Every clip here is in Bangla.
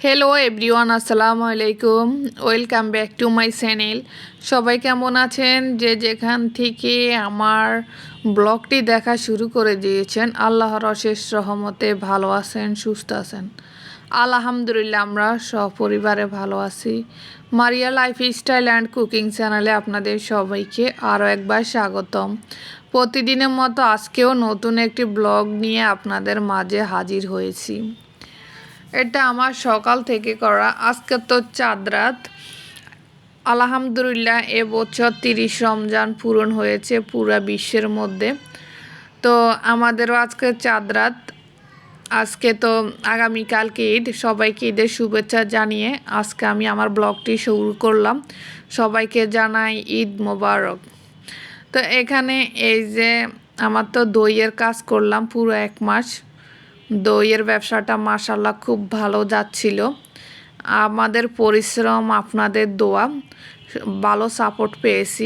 হ্যালো এভরিওয়ান, আসসালামু আলাইকুম। Welcome back to my channel. সবাই কেমন আছেন? যে যেখান থেকে আমার ব্লগটি দেখা শুরু করে দিয়েছেন, আল্লাহর অশেষ রহমতে ভালো আছেন, সুস্থ আছেন। আলহামদুলিল্লাহ, আমরা সপরিবারে ভালো আছি। মারিয়া লাইফস্টাইল অ্যান্ড কুকিং চ্যানেলে আপনাদের সবাইকে আরও একবার স্বাগতম। প্রতিদিনের মতো আজকেও নতুন একটি ব্লগ নিয়ে আপনাদের মাঝে হাজির হয়েছি। এটা আমার সকাল থেকে করা। আজকে তো চাঁদ রাত। আলহামদুলিল্লাহ, এবছর 30 রমজান পূরণ হয়েছে পুরা বিশ্বের মধ্যে। তো আমাদেরও আজকে চাঁদ রাত। আজকে তো আগামীকালকে ঈদ। সবাইকে ঈদের শুভেচ্ছা জানিয়ে আজকে আমি আমার ব্লগটি শুরু করলাম। সবাইকে জানাই ঈদ মোবারক। তো এখানে এই যে আমার তো দইয়ের কাজ করলাম পুরো 1 মাস। দইয়ের ব্যবসাটা মাশাআল্লাহ খুব ভালো যাচ্ছিল। আমাদের পরিশ্রম, আপনাদের দোয়া, ভালো সাপোর্ট পেয়েছি।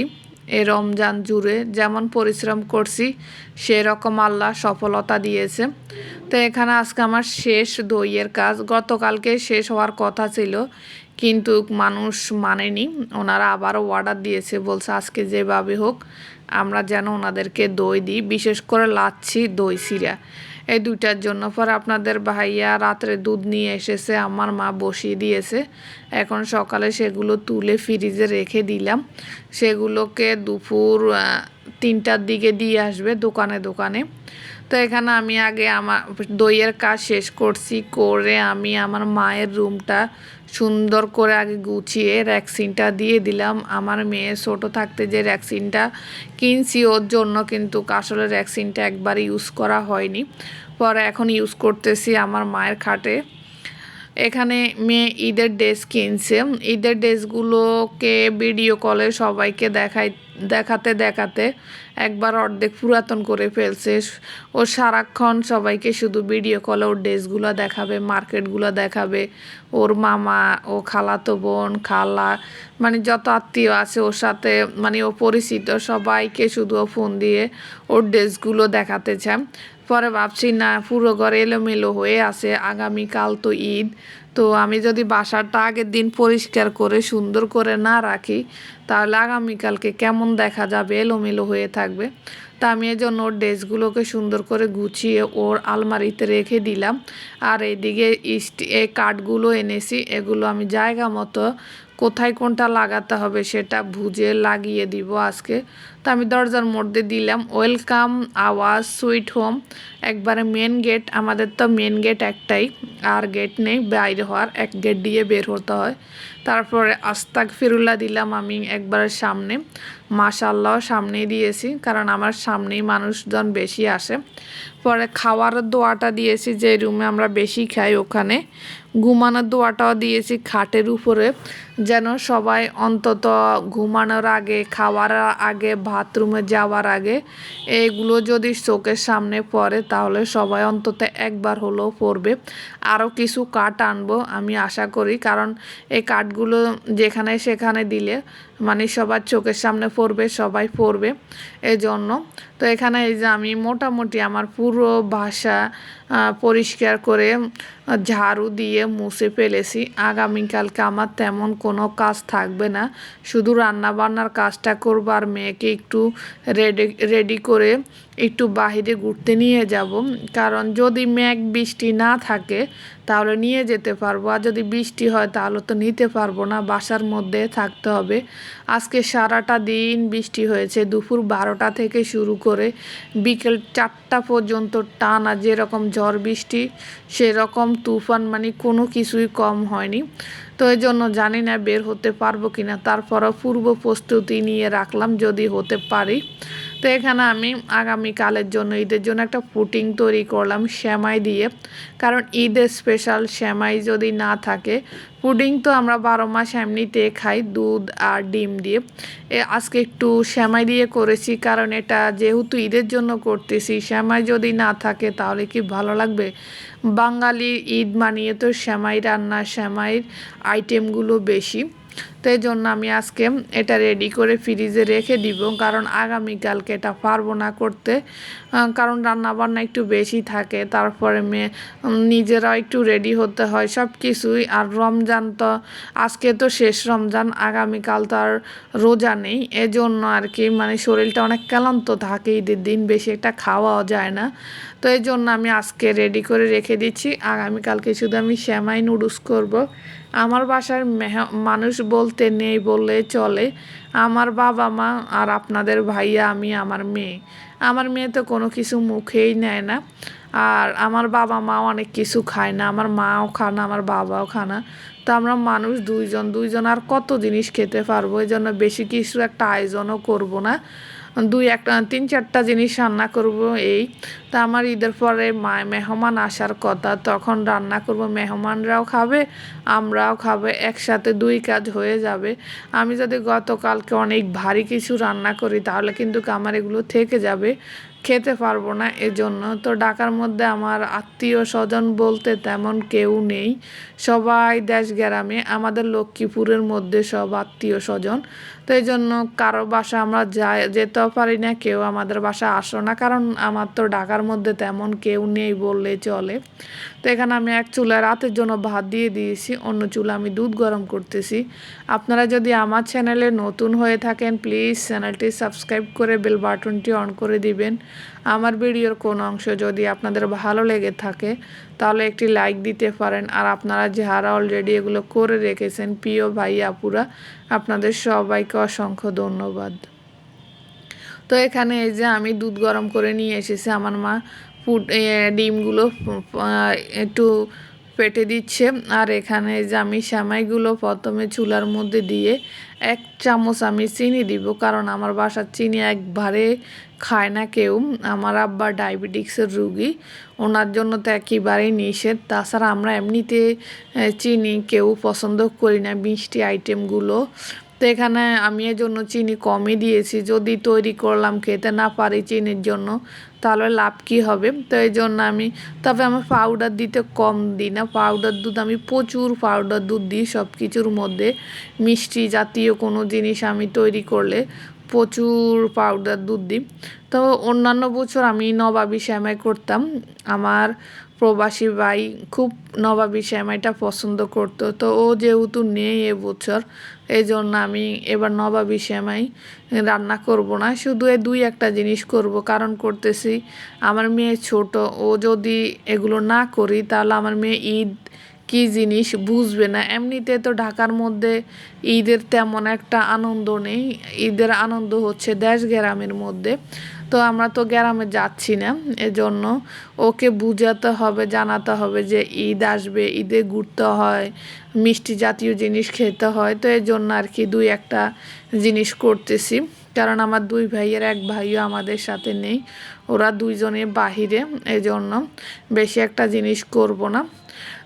এই রমজান জুড়ে যেমন পরিশ্রম করছি সেরকম আল্লাহ সফলতা দিয়েছে। তো এখানে আজকে আমার শেষ দইয়ের কাজ। গতকালকে শেষ হওয়ার কথা ছিল, কিন্তু মানুষ মানেনি। ওনারা আবারও অর্ডার দিয়েছে, বলছে আজকে যেভাবে হোক আমরা যেন ওনাদেরকে দই দিই, বিশেষ করে লাচ্ছি, দই চিড়া, এই দুইটার জন্য। পরে আপনাদের ভাইয়া রাত্রে দুধ নিয়ে এসেছে, আমার মা বসিয়ে দিয়েছে। এখন সকালে সেগুলো তুলে ফ্রিজে রেখে দিলাম। সেগুলোকে দুপুর 3টার দিকে দিয়ে আসবে দোকানে দোকানে। তো এখানে আমি আগে আমার দইয়ের কাজ শেষ করছি, করে আমি আমার মায়ের রুমটা সুন্দর করে আগে গুছিয়ে র্যাকসিনটা দিয়ে দিলাম। আমার মেয়ে ছোটো থাকতে যে র্যাকসিনটা কিনছি ওর জন্য, কিন্তু আসলে র্যাকসিনটা একবার ইউজ করা হয়নি। পরে এখন ইউজ করতেছি আমার মায়ের খাটে। এখানে মেয়ে ঈদের ড্রেস কিনছে। ঈদের ড্রেসগুলোকে ভিডিও কলে সবাইকে দেখাতে দেখাতে একবার অর্ধেক পুরাতন করে ফেলছে। ও সারাক্ষণ সবাইকে শুধু ভিডিও কলে ওর ড্রেসগুলো দেখাবে, মার্কেটগুলো দেখাবে। ওর মামা, ও খালাতো বোন, খালা, মানে যত আত্মীয় আছে ওর সাথে, মানে ও পরিচিত সবাইকে শুধু ও ফোন দিয়ে ওর ড্রেসগুলো দেখাতে চায়। পরে ভাবছি না, পুরো ঘর এলোমেলো হয়ে আছে, আগামীকাল তো ঈদ। তো আমি যদি বাসাটা আগের দিন পরিষ্কার করে সুন্দর করে না রাখি, তাহলে আগামীকালকে কেমন দেখা যাবে, এলোমেলো হয়ে থাকবে। তা আমি এই জন্য ওর ড্রেসগুলোকে সুন্দর করে গুছিয়ে ওর আলমারিতে রেখে দিলাম। আর এইদিকে এই কাঠগুলো এনেছি, এগুলো আমি জায়গা মতো কোথায় কোনটা লাগাতে হবে সেটা বুঝে লাগিয়ে দিব আজকে। তো আমি দরজার মধ্যে দিলাম ওয়েলকাম আওয়াজ সুইট হোম, একবারে মেন গেট। আমাদের তো মেন গেট একটাই, আর গেট নেই বাইরে হওয়ার, এক গেট দিয়ে বের হতে হয়। তারপরে আস্তাগফিরুল্লাহ দিলাম আমি একবারের সামনে। মাশাআল্লাহ সামনেই দিয়েছি, কারণ আমার সামনেই মানুষজন বেশি আসে। পরে খাওয়ার দোয়াটা দিয়েছি, যে রুমে আমরা বেশি খাই ওখানে। ঘুমানোর দোয়াটাও দিয়েছি খাটের উপরে, যেন সবাই অন্তত ঘুমানোর আগে, খাওয়ার আগে, বাথরুমে যাওয়ার আগে এগুলো যদি চোখের সামনে পড়ে তাহলে সবাই অন্তত একবার হলেও পড়বে। আরও কিছু কাঠ আনবো আমি আশা করি, কারণ এই কাঠগুলো যেখানে সেখানে দিলে মানে সবার চোখের সামনে পড়বে, সবাই পড়বে এজন্য। তো এখানে এই যে আমি মোটামুটি আমার পুরো বাসা পরিষ্কার করে ঝাড়ু দিয়ে মুছে ফেলেছি। আগামীকালকে আমার তেমন কোনো কাজ থাকবে না, শুধু রান্নাবান্নার কাজটা করবো আর মেয়েকে একটু রেডি করে একটু বাহিরে ঘুরতে নিয়ে যাব। কারণ যদি মেঘ বৃষ্টি না থাকে তাহলে নিয়ে যেতে পারবো, আর যদি বৃষ্টি হয় তাহলে তো নিতে পারবো না, বাসার মধ্যে থাকতে হবে। আজকে সারাটা দিন বৃষ্টি হয়েছে, দুপুর 12টা থেকে শুরু করে বিকেল 4টা পর্যন্ত টানা যেরকম ঝড় বৃষ্টি, সেরকম তুফান, মানে কোনো কিছুই কম হয়নি। তো এই জন্য জানি না বের হতে পারবো কিনা, তারপরও পূর্ব প্রস্তুতি নিয়ে রাখলাম যদি হতে পারি। তো এখানে আমি আগামীকালের জন্য, ঈদের জন্য একটা পুডিং তৈরি করলাম সেমাই দিয়ে, কারণ ঈদের স্পেশাল সেমাই যদি না থাকে, পুডিং তো আমরা 12 মাস এমনিতে খাই দুধ আর ডিম দিয়ে। আজকে একটু সেমাই দিয়ে করেছি, কারণ এটা যেহেতু ঈদের জন্য করতেছি, সেমাই যদি না থাকে তাহলে কি ভালো লাগবে? বাঙালি ঈদ মানিয়ে তো সেমাই রান্না, সেমাইয়ের আইটেমগুলো বেশি। তো এই জন্য আমি আজকে এটা রেডি করে ফ্রিজে রেখে দিব, কারণ আগামীকালকে এটা পারবো না করতে, কারণ রান্নাবান্না একটু বেশি থাকে, তারপরে নিজেরাও একটু রেডি হতে হয় সব কিছুই। আর রমজান তো আজকে তো শেষ রমজান, আগামীকাল তো আর রোজা নেই, এজন্য আর কি মানে শরীরটা অনেক ক্লান্ত থাকে, ঈদের দিন বেশি একটা খাওয়াও যায় না। তো এই জন্য আমি আজকে রেডি করে রেখে দিচ্ছি, আগামীকালকে শুধু আমি সেমাই নুডলস করব। আমার বাসার মানুষ বলতে নেই বললে চলে, আমার বাবা মা আর আপনাদের ভাইয়া, আমি, আমার মেয়ে তো কোনো কিছু মুখেই নেয় না। আর আমার বাবা মাও অনেক কিছু খায় না, আমার মাও খায় না, আমার বাবাও খায় না। তো আমরা মানুষ দুইজন আর কত জিনিস খেতে পারবো, এই জন্য বেশি কিছু একটা আয়োজনও করব না, তিন চারটা জিনিস রান্না করব এই। তা আমার ঈদের পরে মেহমান আসার কথা, তখন রান্না করব, মেহমানরাও খাবে আমরাও খাবে, একসাথে দুই কাজ হয়ে যাবে। আমি যদি গতকালকে অনেক ভারী কিছু রান্না করি তাহলে কিন্তু আমার এগুলো থেকে যাবে, খেতে পারবো না। এজন্য তো ঢাকার মধ্যে আমার আত্মীয় স্বজন বলতে তেমন কেউ নেই, সবাই দেশ গ্রামে, আমাদের লক্ষ্মীপুরের মধ্যে সব আত্মীয় স্বজন। তো এই জন্য কারো বাসা আমরা যেতেও পারি না, কেউ আমাদের বাসা আসো না, কারণ আমার তো ঢাকার মধ্যে তেমন কেউ নেই বললে চলে। তো এখানে আমি এক চুলায় রাতের জন্য ভাত দিয়ে দিয়েছি, অন্য চুলা আমি দুধ গরম করতেছি। আপনারা যদি আমার চ্যানেলে নতুন হয়ে থাকেন প্লিজ চ্যানেলটি সাবস্ক্রাইব করে বেল বাটনটি অন করে দিবেন। আমার ভিডিওর কোন অংশ যদি আপনাদের ভালো লেগে থাকে তাহলে একটি লাইক দিতে পারেন। আর আপনারা যারা অলরেডি এগুলো করে রেখেছেন প্রিয় ভাই আপুরা, আপনাদের সবাইকে অসংখ্য ধন্যবাদ। তো এখানে এই যে আমি দুধ গরম করে নিয়ে এসেছি, আমার মা ডিমগুলো একটু পেটে দিচ্ছে। আর এখানে যে আমি সেমাইগুলো প্রথমে চুলার মধ্যে দিয়ে 1 চামচ আমি চিনি দিব, কারণ আমার বাসার চিনি একবারে খায় না কেউ, আমার আব্বা ডায়াবেটিক্সের রুগী, ওনার জন্য তো একেবারেই নিষেধ। তাছাড়া আমরা এমনিতে চিনি কেউ পছন্দ করি না মিষ্টি আইটেমগুলো। তো এখানে আমি এর জন্য চিনি কমই দিয়েছি, যদি তৈরি করলাম খেতে না পারি চিনির জন্য তাহলে লাভ কী হবে। তো এই জন্য তবে আমি পাউডার দিতে কম দিই না, পাউডার দুধ আমি প্রচুর পাউডার দুধ দিই সব কিছুর মধ্যে, মিষ্টি জাতীয় কোনো জিনিস আমি তৈরি করলে প্রচুর পাউডার দুধ দিই। তো অন্যান্য বছর আমি নবাবী সেমাই করতাম, আমার প্রবাসী ভাই খুব নবাবী সেমাইটা পছন্দ করতো, তো ও যেহেতু নেই এবছর, এই জন্য আমি এবার নবাবী সেমাই রান্না করব না, শুধু দুই একটা জিনিস করব, কারণ করতেছি আমার মেয়ে ছোট, ও যদি এগুলো না করি তাহলে আমার মেয়ে ঈদ কী জিনিস বুঝবে না। এমনিতে তো ঢাকার মধ্যে ঈদের তেমন একটা আনন্দ নেই, ঈদের আনন্দ হচ্ছে দেশ গ্রামের মধ্যে, তো আমরা তো গ্রামে যাচ্ছি না, এজন্য ওকে বুঝাতে হবে, জানাতে হবে যে ঈদ আসবে, ঈদে ঘুরতে হয়, মিষ্টি জাতীয় জিনিস খেতে হয়। তো এই জন্য আর কি দুই একটা জিনিস করতেছি, কারণ আমার দুই ভাইয়ের এক ভাইও আমাদের সাথে নেই, ওরা দুইজনে বাহিরে, এই জন্য বেশি একটা জিনিস করব না।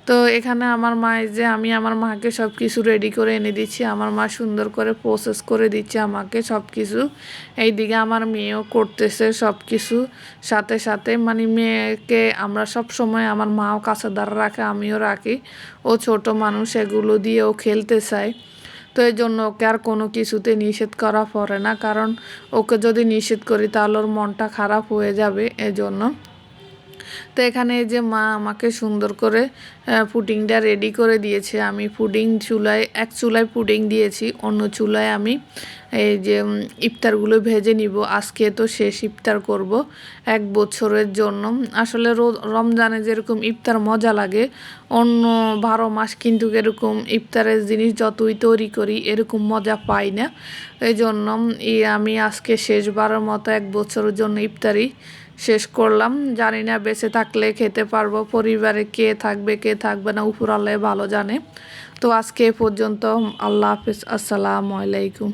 তো এখানে আমার মায়ের যে আমি আমার মাকে সব কিছু রেডি করে এনে দিচ্ছি, আমার মা সুন্দর করে প্রসেস করে দিচ্ছে আমাকে সব কিছু। এইদিকে আমার মেয়েও করতেছে সব কিছু সাথে সাথে, মানে মেয়েকে আমরা সব সময়, আমার মাও কাছে দাঁড়া রাখে, আমিও রাখি, ও ছোট মানুষ এগুলো দিয়ে ও খেলতে চায়। তো এই জন্য ওকে আর কোনো কিছুতে নিষেধ করা পড়ে না, কারণ ওকে যদি নিষেধ করি তাহলে ওর মনটা খারাপ হয়ে যাবে, এজন্য। তো এখানে এই যে মা আমাকে সুন্দর করে পুডিংটা রেডি করে দিয়েছে, আমি এক চুলায় পুডিং দিয়েছি, অন্য চুলায় আমি এই যে ইফতারগুলো ভেজে নিব। আজকে তো শেষ ইফতার করব 1 বছরের জন্য। আসলে রমজানে যেরকম ইফতার মজা লাগে, অন্য 12 মাস কিন্তু এরকম ইফতারের জিনিস যতই তৈরি করি এরকম মজা পাই না। এই জন্য আমি আজকে শেষবারের মতো 1 বছরের জন্য ইফতারি শেষ করলাম। জানি না বেঁচে থাকলে খেতে পারবো, পরিবারে কে থাকবে কে থাকবে না উপর আল্লাহ ভালো জানে। তো আজকে এ পর্যন্ত, আল্লাহ হাফিজ, আসসালামু আলাইকুম।